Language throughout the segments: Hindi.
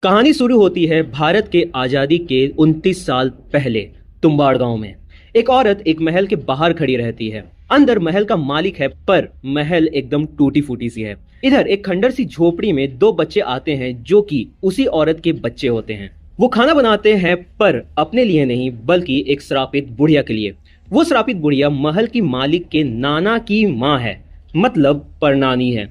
कहानी शुरू होती है भारत के आजादी के 29 साल पहले तुम्बाड़ गांव में। एक औरत एक महल के बाहर खड़ी रहती है। अंदर महल का मालिक है, पर महल एकदम टूटी फूटी सी है। इधर एक खंडर सी झोपड़ी में दो बच्चे आते हैं जो कि उसी औरत के बच्चे होते हैं। वो खाना बनाते हैं, पर अपने लिए नहीं बल्कि एक श्रापित बुढ़िया के लिए। वो श्रापित बुढ़िया महल की मालिक के नाना की माँ है, मतलब परनानी है।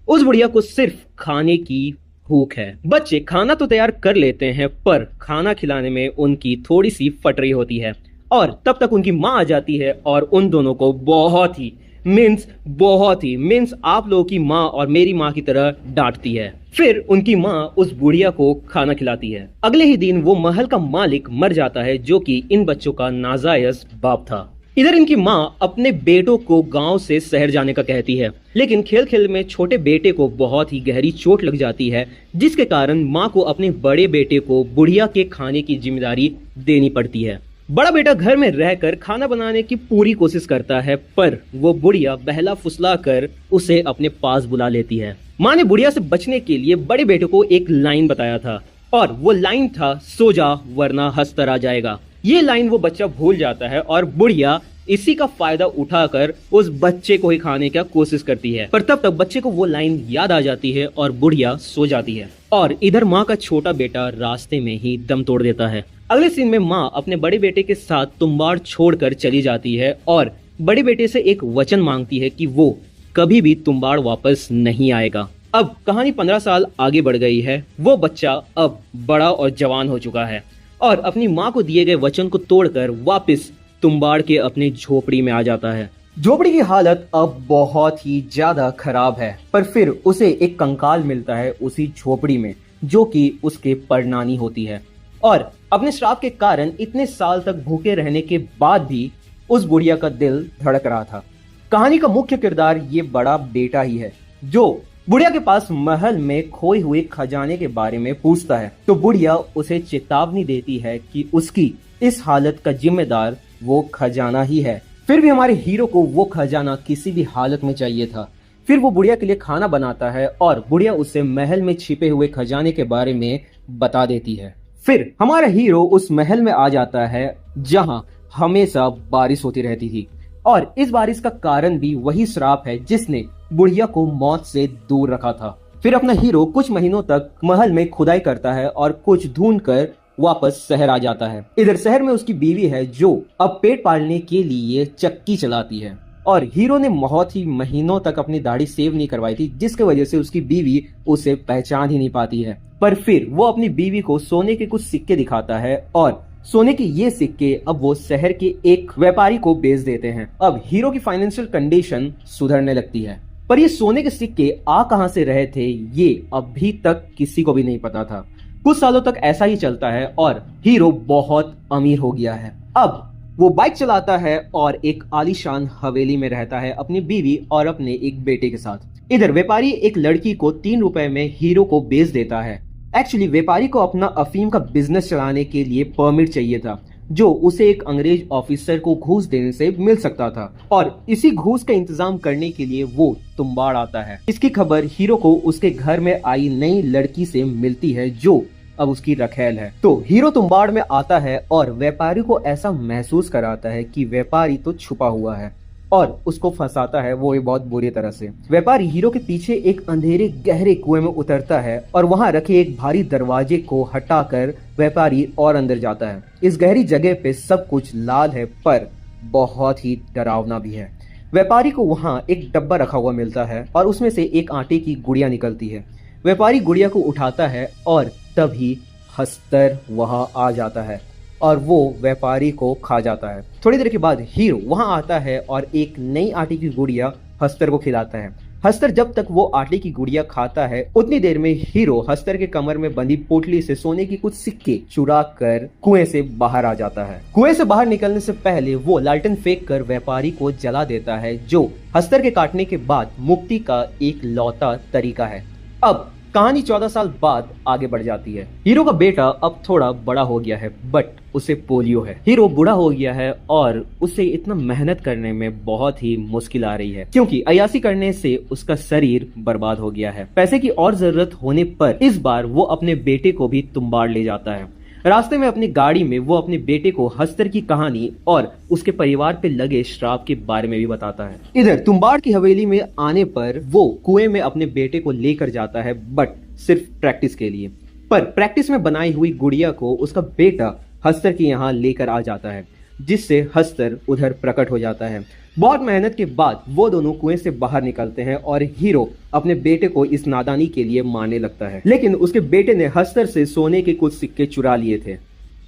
उस बुढ़िया को सिर्फ खाने की भूख है। बच्चे खाना तो तैयार कर लेते हैं, पर खाना खिलाने में उनकी थोड़ी सी फटरी होती है और तब तक उनकी माँ आ जाती है और उन दोनों को बहुत ही मीन्स आप लोगों की माँ और मेरी माँ की तरह डांटती है। फिर उनकी माँ उस बुढ़िया को खाना खिलाती है। अगले ही दिन वो महल का मालिक मर जाता है, जो कि इन बच्चों का नाजायज बाप था। इधर इनकी माँ अपने बेटों को गांव से शहर जाने का कहती है, लेकिन खेल खेल में छोटे बेटे को बहुत ही गहरी चोट लग जाती है, जिसके कारण माँ को अपने बड़े बेटे को बुढ़िया के खाने की जिम्मेदारी देनी पड़ती है। बड़ा बेटा घर में रहकर खाना बनाने की पूरी कोशिश करता है, पर वो बुढ़िया बहला फुसला कर उसे अपने पास बुला लेती है। माँ ने बुढ़िया से बचने के लिए बड़े बेटे को एक लाइन बताया था, और वो लाइन था, सो जा वरना हंसता आ जाएगा। ये लाइन वो बच्चा भूल जाता है और बुढ़िया इसी का फायदा उठाकर उस बच्चे को ही खाने की कोशिश करती है, पर तब तक बच्चे को वो लाइन याद आ जाती है और बुढ़िया सो जाती है। और इधर माँ का छोटा बेटा रास्ते में ही दम तोड़ देता है। अगले सीन में माँ अपने बड़े बेटे के साथ तुम्बाड़ छोड़कर चली जाती है और बड़े बेटे से एक वचन मांगती है कि वो कभी भी तुम्बाड़ वापस नहीं आएगा। अब कहानी 15 साल आगे बढ़ गई है। वो बच्चा अब बड़ा और जवान हो चुका है और अपनी माँ को दिए गए वचन को तोड़कर वापस तुम्बाड़ के अपनी झोपड़ी में आ जाता है। झोपड़ी की हालत अब बहुत ही ज्यादा खराब है, पर फिर उसे एक कंकाल मिलता है उसी झोपड़ी में, जो कि उसके परनानी होती है। और अपने श्राप के कारण इतने साल तक भूखे रहने के बाद भी उस बुढ़िया का दिल धड़क रहा था। कहानी का मुख्य किरदार ये बड़ा बेटा ही है, जो बुढ़िया के पास महल में खोए हुए खजाने के बारे में पूछता है। तो बुढ़िया उसे चेतावनी देती है कि उसकी इस हालत का जिम्मेदार वो खजाना ही है। फिर भी हमारे हीरो को वो खजाना किसी भी हालत में चाहिए था। फिर वो बुढ़िया के लिए खाना बनाता है और बुढ़िया उसे महल में छिपे हुए खजाने के बारे में बता देती है। फिर हमारा हीरो उस महल में आ जाता है जहां हमेशा बारिश होती रहती थी, और इस बारिश का कारण भी वही श्राप है जिसने बुढ़िया को मौत से दूर रखा था। फिर अपना हीरो कुछ महीनों तक महल में खुदाई करता है और कुछ ढूंढ कर वापस शहर आ जाता है। इधर शहर में उसकी बीवी है, जो अब पेट पालने के लिए चक्की चलाती है, और हीरो ने बहुत ही महीनों तक अपनी दाढ़ी सेव नहीं करवाई थी, जिसकी वजह से उसकी बीवी उसे पहचान ही नहीं पाती है। पर फिर वो अपनी बीवी को सोने के कुछ सिक्के दिखाता है और सोने के ये सिक्के अब वो शहर के एक व्यापारी को बेच देते हैं। अब हीरो की फाइनेंशियल कंडीशन सुधरने लगती है, पर ये सोने के सिक्के आ कहां से रहे थे ये अभी तक किसी को भी नहीं पता था। कुछ सालों तक ऐसा ही चलता है और हीरो बहुत अमीर हो गया है। अब वो बाइक चलाता है और एक आलीशान हवेली में रहता है अपनी बीवी और अपने एक बेटे के साथ। इधर व्यापारी एक लड़की को 3 रुपए में हीरो को बेच देता है। एक्चुअली व्यापारी को अपना अफीम का बिजनेस चलाने के लिए परमिट चाहिए था, जो उसे एक अंग्रेज ऑफिसर को घूस देने से मिल सकता था, और इसी घूस का इंतजाम करने के लिए वो तुम्बाड़ आता है। इसकी खबर हीरो को उसके घर में आई नई लड़की से मिलती है, जो अब उसकी रखेल है। तो हीरो तुम्बाड़ में आता है और व्यापारी को ऐसा महसूस कराता है कि व्यापारी तो छुपा हुआ है, और उसको फंसाता है वो बहुत बुरी तरह से। व्यापारी हीरो के पीछे एक अंधेरे गहरे कुएं में उतरता है और वहां रखे एक भारी दरवाजे को हटाकर व्यापारी और अंदर जाता है। इस गहरी जगह पे सब कुछ लाल है, पर बहुत ही डरावना भी है। व्यापारी को वहां एक डब्बा रखा हुआ मिलता है और उसमें से एक आटे की गुड़िया निकलती है। व्यापारी गुड़िया को उठाता है और तभी हस्तर वहां आ जाता है और वो व्यापारी को खा जाता है। थोड़ी देर के बाद हीरो वहां आता है और एक नई आटे की गुड़िया हस्तर को खिलाता है। हस्तर जब तक वो आटे की गुड़िया खाता है, उतनी देर में हीरो हस्तर के कमर में बंधी पोटली से सोने की कुछ सिक्के चुरा कर कुएं से बाहर आ जाता है। कुएं से बाहर निकलने से पहले वो लालटेन फेंक कर व्यापारी को जला देता है, जो हस्तर के काटने के बाद मुक्ति का एक लौता तरीका है। अब कहानी 14 साल बाद आगे बढ़ जाती है। हीरो का बेटा अब थोड़ा बड़ा हो गया है बट उसे पोलियो है। हीरो बूढ़ा हो गया है और उसे इतना मेहनत करने में बहुत ही मुश्किल आ रही है क्योंकि अय्याशी करने से उसका शरीर बर्बाद हो गया है। पैसे की और जरूरत होने पर इस बार वो अपने बेटे को भी तुम्बाड़ ले जाता है। रास्ते में अपनी गाड़ी में वो अपने बेटे को हस्तर की कहानी और उसके परिवार पे लगे श्राप के बारे में भी बताता है। इधर तुम्बाड़ की हवेली में आने पर वो कुएं में अपने बेटे को लेकर जाता है बट सिर्फ प्रैक्टिस के लिए। पर प्रैक्टिस में बनाई हुई गुड़िया को उसका बेटा हस्तर के यहाँ लेकर आ जाता है जिससे हस्तर उधर प्रकट हो जाता है। बहुत मेहनत के बाद वो दोनों कुएं से बाहर निकलते हैं और हीरो अपने बेटे को इस नादानी के लिए मारने लगता है, लेकिन उसके बेटे ने हस्तर से सोने के कुछ सिक्के चुरा लिए थे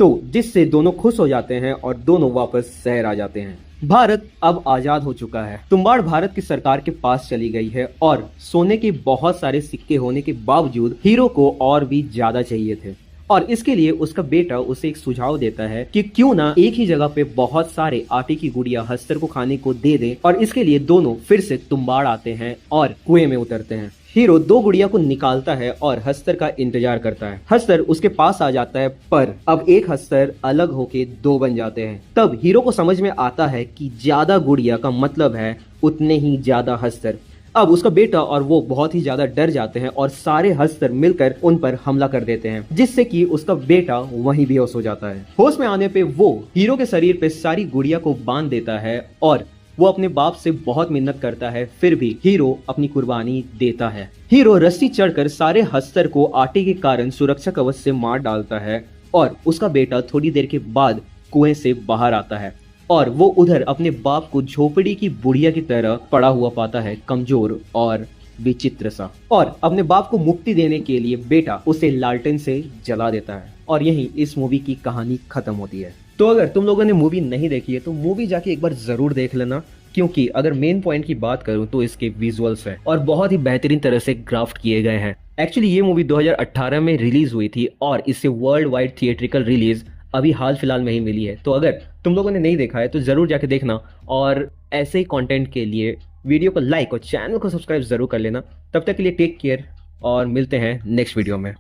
तो जिससे दोनों खुश हो जाते हैं और दोनों वापस शहर आ जाते हैं। भारत अब आजाद हो चुका है। तुम्बाड़ भारत की सरकार के पास चली गई है और सोने के बहुत सारे सिक्के होने के बावजूद हीरो को और भी ज्यादा चाहिए थे और इसके लिए उसका बेटा उसे एक सुझाव देता है कि क्यों ना एक ही जगह पे बहुत सारे आटे की गुड़िया हस्तर को खाने को दे दे और इसके लिए दोनों फिर से तुम्बाड़ आते हैं और कुएं में उतरते हैं। हीरो 2 गुड़िया को निकालता है और हस्तर का इंतजार करता है। हस्तर उसके पास आ जाता है पर अब एक हस्तर अलग होके 2 बन जाते हैं। तब हीरो को समझ में आता है कि ज्यादा गुड़िया का मतलब है उतने ही ज्यादा हस्तर। अब उसका बेटा और वो बहुत ही ज्यादा डर जाते हैं और सारे हस्तर मिलकर उन पर हमला कर देते हैं जिससे कि उसका बेटा वहीं बेहोश हो जाता है। होश में आने पे वो हीरो के शरीर पे सारी गुड़िया को बांध देता है और वो अपने बाप से बहुत मिन्नत करता है फिर भी हीरो अपनी कुर्बानी देता है। हीरो रस्सी चढ़कर सारे हस्तर को आटे के कारण सुरक्षा कवच से मार डालता है और उसका बेटा थोड़ी देर के बाद कुएं से बाहर आता है और वो उधर अपने बाप को झोपड़ी की बुढ़िया की तरह पड़ा हुआ पाता है, कमजोर और विचित्र सा। और अपने बाप को मुक्ति देने के लिए बेटा उसे लालटेन से जला देता है और यहीं इस मूवी की कहानी खत्म होती है। तो अगर तुम लोगों ने मूवी नहीं देखी है तो मूवी जाके एक बार जरूर देख लेना क्योंकि अगर मेन पॉइंट की बात करूं तो इसके विजुअल्स है और बहुत ही बेहतरीन तरह से ग्राफ्ट किए गए हैं। एक्चुअली ये मूवी 2018 में रिलीज हुई थी और इससे वर्ल्ड वाइड थिएट्रिकल रिलीज अभी हाल फिलहाल में ही मिली है। तो अगर तुम लोगों ने नहीं देखा है तो जरूर जाके देखना और ऐसे ही कंटेंट के लिए वीडियो को लाइक और चैनल को सब्सक्राइब जरूर कर लेना। तब तक के लिए टेक केयर और मिलते हैं नेक्स्ट वीडियो में।